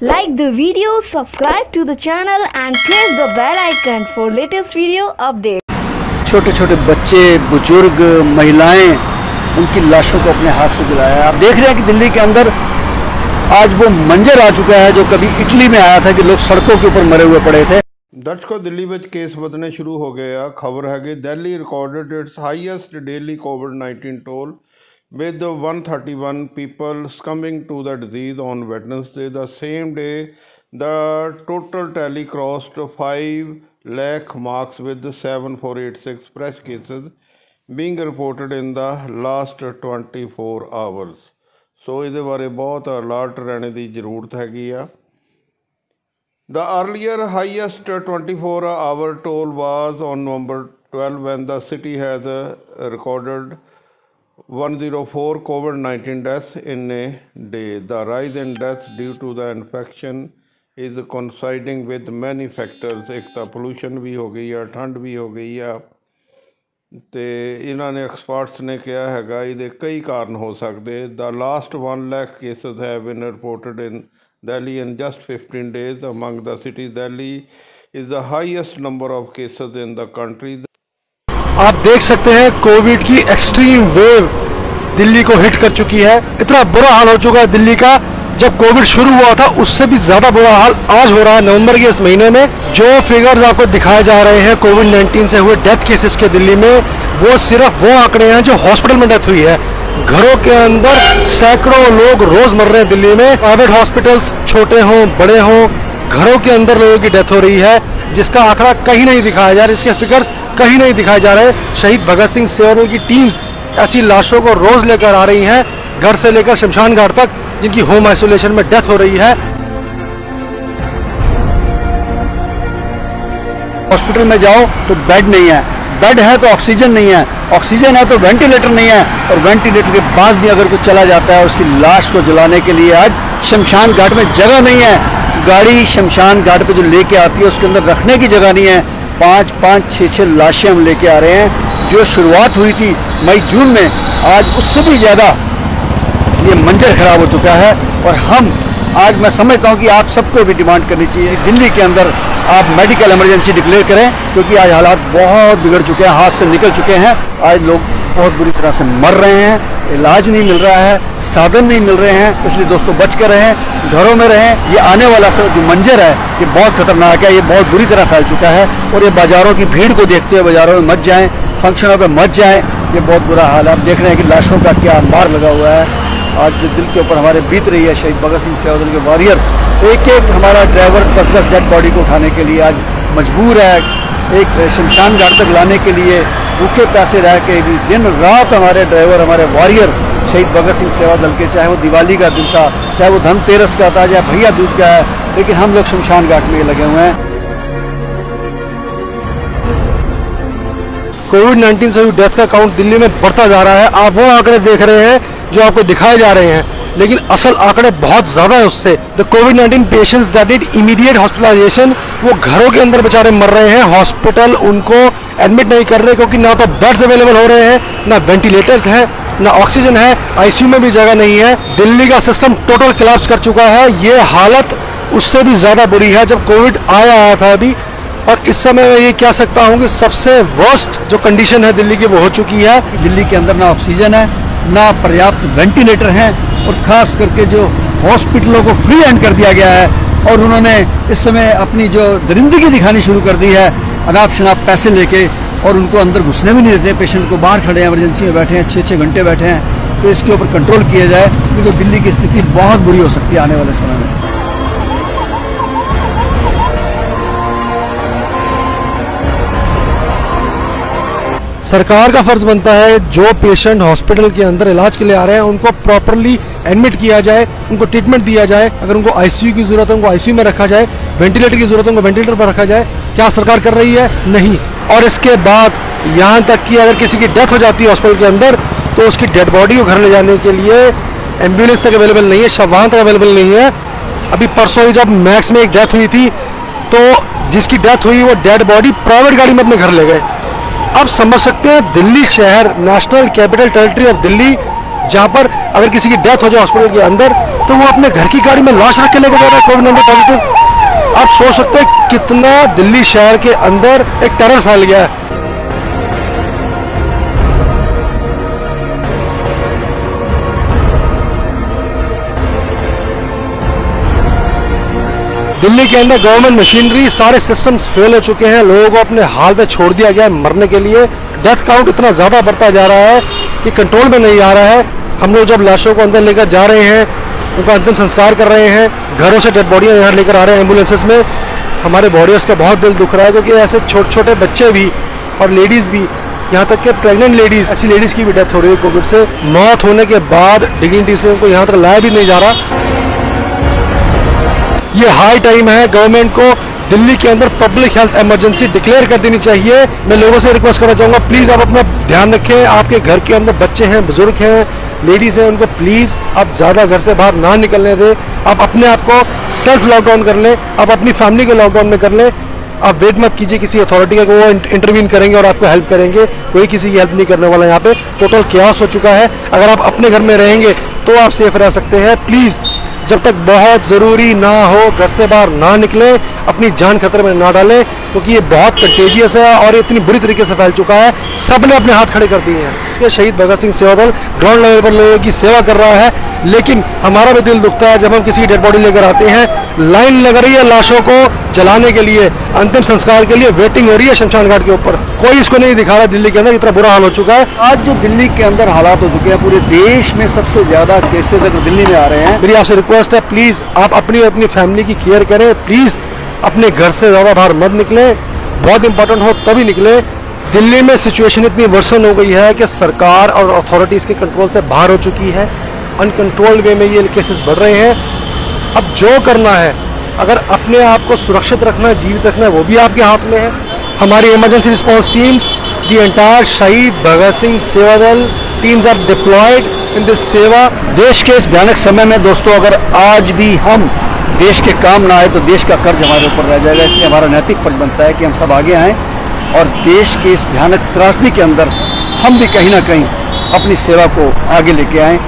Like the video, subscribe to the channel and press the bell icon for latest video updates. छोटे छोटे बच्चे, बुजुर्ग, महिलाएं उनकी लाशों को अपने हाथ से जलाया। आप देख रहे हैं कि दिल्ली के अंदर आज वो मंजर आ चुका है जो कभी इटली में आया था कि लोग सड़कों के ऊपर मरे हुए पड़े थे। ਦਰਸ਼ਕੋ ਦਿੱਲੀ ਵਿੱਚ ਕੇਸ ਵਧਣੇ ਸ਼ੁਰੂ ਹੋ ਗਏ ਆ। ਖਬਰ ਹੈ ਕਿ Delhi recorded it's highest daily COVID-19 toll with 131 people succumbing to the disease on Wednesday. The same day, the total tally crossed 5 lakh marks with 7,486 fresh cases being reported in the last 24 hours. ਸੋ ਇਹਦੇ ਬਾਰੇ ਬਹੁਤ alert ਰਹਿਣੇ ਦੀ ਜ਼ਰੂਰਤ ਹੈਗੀ ਆ। The earlier highest 24-hour toll was on November 12 when the city has recorded 104 COVID-19 deaths in a day. The rise in deaths due to the infection is coinciding with many factors. एक तो pollution भी हो गई है, ठंड भी हो गई है, ਤੇ ਇਹਨਾਂ ਨੇ ਐਕਸਪਰਟਸ ਨੇ ਕਿਹਾ ਹੈਗਾ ਇਹਦੇ ਕਈ ਕਾਰਨ ਹੋ ਸਕਦੇ। The last 1 lakh cases have been reported in Delhi in just 15 days. Among the cities, Delhi is the highest number of cases in the country. आप देख सकते हैं कोविड की एक्सट्रीम वेव दिल्ली को हिट कर चुकी है। इतना बुरा हाल हो चुका है दिल्ली का, जब कोविड शुरू हुआ था उससे भी ज्यादा बुरा हाल आज हो रहा है। नवंबर के इस महीने में जो फिगर्स आपको दिखाए जा रहे हैं कोविड-19 से हुए डेथ केसेस के दिल्ली में, वो सिर्फ वो आंकड़े हैं जो हॉस्पिटल में डेथ हुई है। घरों के अंदर सैकड़ों लोग रोज मर रहे हैं दिल्ली में। प्राइवेट हॉस्पिटल्स छोटे हों बड़े हों, घरों के अंदर लोगों की डेथ हो रही है, जिसका आंकड़ा कहीं नहीं दिखाया जा रहा, इसके फिगर्स कहीं नहीं दिखाए जा रहे। शहीद भगत सिंह सेवादल की टीम्स ऐसी लाशों को रोज लेकर आ रही हैं, घर से लेकर शमशान घाट तक, जिनकी होम आइसोलेशन में डेथ हो रही है। हॉस्पिटल में जाओ तो बेड नहीं है, बेड है तो ऑक्सीजन नहीं है, ऑक्सीजन है तो वेंटिलेटर नहीं है, और वेंटिलेटर के बाद भी अगर कोई चला जाता है उसकी लाश को जलाने के लिए आज शमशान घाट में जगह नहीं है। गाड़ी शमशान घाट पे जो लेके आती है उसके अंदर रखने की जगह नहीं है। 5-5, 6-6 लाशें हम लेके आ रहे हैं। जो शुरुआत हुई थी मई जून में, आज उससे भी ज़्यादा ये मंजर खराब हो चुका है। और हम आज मैं समझता हूँ कि आप सबको भी डिमांड करनी चाहिए दिल्ली के अंदर आप मेडिकल इमरजेंसी डिक्लेयर करें, क्योंकि आज हालात बहुत बिगड़ चुके हैं, हाथ से निकल चुके हैं। आज लोग बहुत बुरी तरह से मर रहे हैं, इलाज नहीं मिल रहा है, साधन नहीं मिल रहे हैं। इसलिए दोस्तों बच कर रहें, घरों में रहें। ये आने वाला जो मंजर है ये बहुत खतरनाक है, ये बहुत बुरी तरह फैल चुका है। और ये बाज़ारों की भीड़ को देखते हुए बाज़ारों में मत जाएँ, फंक्शनों पर मत जाएँ, ये बहुत बुरा हाल है। आप देख रहे हैं कि लाशों का क्या अंबार लगा हुआ है। आज जो दिल के ऊपर हमारे बीत रही है शहीद भगत सिंह सेवादल के वॉरियर, एक एक हमारा ड्राइवर 10-10 डेड बॉडी को उठाने के लिए आज मजबूर है। एक शमशान घाट तक लाने के लिए भूखे प्यासे रह के दिन रात हमारे ड्राइवर, हमारे वॉरियर शहीद भगत सिंह सेवादल के, चाहे वो दिवाली का दिन था, चाहे वो धनतेरस का था, चाहे भैया दूज का है, लेकिन हम लोग शमशान घाट में लगे हुए हैं। कोविड-19 से हुई डेथ का काउंट दिल्ली में बढ़ता जा रहा है। आप वो आंकड़े देख रहे हैं जो आपको दिखाए जा रहे हैं, लेकिन असल आंकड़े बहुत ज्यादा है उससे। द कोविड-19 patients that need immediate hospitalisation, वो घरों के अंदर बेचारे मर रहे हैं। हॉस्पिटल उनको एडमिट नहीं कर रहे, क्योंकि ना तो बेड्स अवेलेबल हो रहे हैं, ना वेंटिलेटर्स हैं, ना ऑक्सीजन है, आईसीयू में भी जगह नहीं है। दिल्ली का सिस्टम टोटल कोलैप्स कर चुका है। ये हालत उससे भी ज्यादा बुरी है जब कोविड आया था अभी। और इस समय मैं ये कह सकता हूँ कि सबसे वर्स्ट जो कंडीशन है दिल्ली की वो हो चुकी है। दिल्ली के अंदर ना ऑक्सीजन है, ना पर्याप्त वेंटिलेटर हैं, और ख़ास करके जो हॉस्पिटलों को फ्री हैंड कर दिया गया है। और उन्होंने इस समय अपनी जो दरिंदगी दिखानी शुरू कर दी है, अनाप शनाप पैसे लेके, और उनको अंदर घुसने भी नहीं देते। पेशेंट को बाहर खड़े हैं, इमरजेंसी में बैठे हैं, 6-6 घंटे बैठे हैं। तो इसके ऊपर कंट्रोल किया जाए, क्योंकि दिल्ली की स्थिति बहुत बुरी हो सकती है आने वाले समय में। सरकार का फर्ज बनता है जो पेशेंट हॉस्पिटल के अंदर इलाज के लिए आ रहे हैं उनको प्रॉपरली एडमिट किया जाए, उनको ट्रीटमेंट दिया जाए। अगर उनको आईसीयू की जरूरत है उनको आईसीयू में रखा जाए, वेंटिलेटर की जरूरत है उनको वेंटिलेटर पर रखा जाए। क्या सरकार कर रही है? नहीं। और इसके बाद यहाँ तक कि अगर किसी की डेथ हो जाती है हॉस्पिटल के अंदर, तो उसकी डेड बॉडी को घर ले जाने के लिए एम्बुलेंस तक अवेलेबल नहीं है, शव वाहन तक अवेलेबल नहीं है। अभी परसों ही जब मैक्स में एक डेथ हुई थी, तो जिसकी डेथ हुई वो डेड बॉडी प्राइवेट गाड़ी में अपने घर ले गए। अब समझ सकते हैं दिल्ली शहर, national capital territory of Delhi, जहां पर अगर किसी की डेथ हो जाए हॉस्पिटल के अंदर तो वो अपने घर की गाड़ी में लाश रख के लेके जा रहा है कोविड-19 पॉजिटिव। आप सोच सकते हैं कितना दिल्ली शहर के अंदर एक टेरर फैल गया है। दिल्ली के अंदर गवर्नमेंट मशीनरी सारे सिस्टम्स फेल हो चुके हैं, लोगों को अपने हाल पे छोड़ दिया गया है मरने के लिए। डेथ काउंट इतना ज्यादा बढ़ता जा रहा है कि कंट्रोल में नहीं आ रहा है। हम लोग जब लाशों को अंदर लेकर जा रहे हैं, उनका अंतिम संस्कार कर रहे हैं, घरों से डेड बॉडियां यहाँ लेकर आ रहे हैं एम्बुलेंसेस में, हमारे बॉडीज का बहुत दिल दुख रहा है, क्योंकि ऐसे छोटे छोटे बच्चे भी और लेडीज भी, यहाँ तक कि प्रेग्नेंट लेडीज, ऐसी लेडीज की भी डेथ हो रही है कोविड से। मौत होने के बाद डिग्निटी से उनको यहाँ तक लाया भी नहीं जा रहा। ये हाई टाइम है गवर्नमेंट को दिल्ली के अंदर पब्लिक हेल्थ इमरजेंसी डिक्लेयर कर देनी चाहिए। मैं लोगों से रिक्वेस्ट करना चाहूंगा, प्लीज आप अपना ध्यान रखें। आपके घर के अंदर बच्चे हैं, बुजुर्ग हैं, लेडीज हैं, उनको प्लीज आप ज्यादा घर से बाहर ना निकलने दें। आप अपने आप को सेल्फ लॉकडाउन कर लें, आप अपनी फैमिली को लॉकडाउन में कर लें। आप वेट मत कीजिए किसी अथॉरिटी का कि वो इंटरवीन करेंगे और आपको हेल्प करेंगे। कोई किसी की हेल्प नहीं करने वाला। यहाँ पे टोटल कैओस हो चुका है। अगर आप अपने घर में रहेंगे तो आप सेफ रह सकते हैं। प्लीज जब तक बहुत जरूरी ना हो घर से बाहर ना निकले, अपनी जान खतरे में ना डालें, क्योंकि ये बहुत कंटेजियस है और ये इतनी बुरी तरीके से फैल चुका है। सबने अपने हाथ खड़े कर दिए हैं। ये शहीद भगत सिंह सेवा दल ग्राउंड लेवल पर लोगों की सेवा कर रहा है, लेकिन हमारा भी दिल दुखता है जब हम किसी की डेड बॉडी लेकर आते हैं, लाइन लग रही है लाशों को जलाने के लिए, अंतिम संस्कार के लिए वेटिंग हो रही है शमशान घाट के ऊपर। कोई इसको नहीं दिखा रहा। दिल्ली के अंदर इतना बुरा हाल हो चुका है। आज जो दिल्ली के अंदर हालात हो चुके हैं, पूरे देश में सबसे ज्यादा केसेस अगर दिल्ली में आ रहे हैं। मेरी आपसे रिक्वेस्ट है, प्लीज आप अपनी फैमिली की केयर करें। प्लीज अपने घर से ज्यादा बाहर मत निकले, बहुत इंपॉर्टेंट हो तभी निकले। दिल्ली में सिचुएशन इतनी वर्सन हो गई है कि सरकार और अथॉरिटीज के कंट्रोल से बाहर हो चुकी है। अनकंट्रोल्ड वे में ये केसेस बढ़ रहे हैं। अब जो करना है, अगर अपने आप को सुरक्षित रखना है, जीवित रखना है, वो भी आपके हाथ में है। हमारी emergency response teams, the entire Shaheed Bhagat Singh Seva Dal teams are deployed in this seva. देश के इस भयानक समय में दोस्तों, अगर आज भी हम देश के काम ना आए तो देश का कर्ज हमारे ऊपर रह जाएगा। इसलिए हमारा नैतिक फर्ज बनता है कि हम सब आगे आएं और देश के इस भयानक त्रासदी के अंदर हम भी कहीं ना कहीं अपनी सेवा को आगे लेके आएं।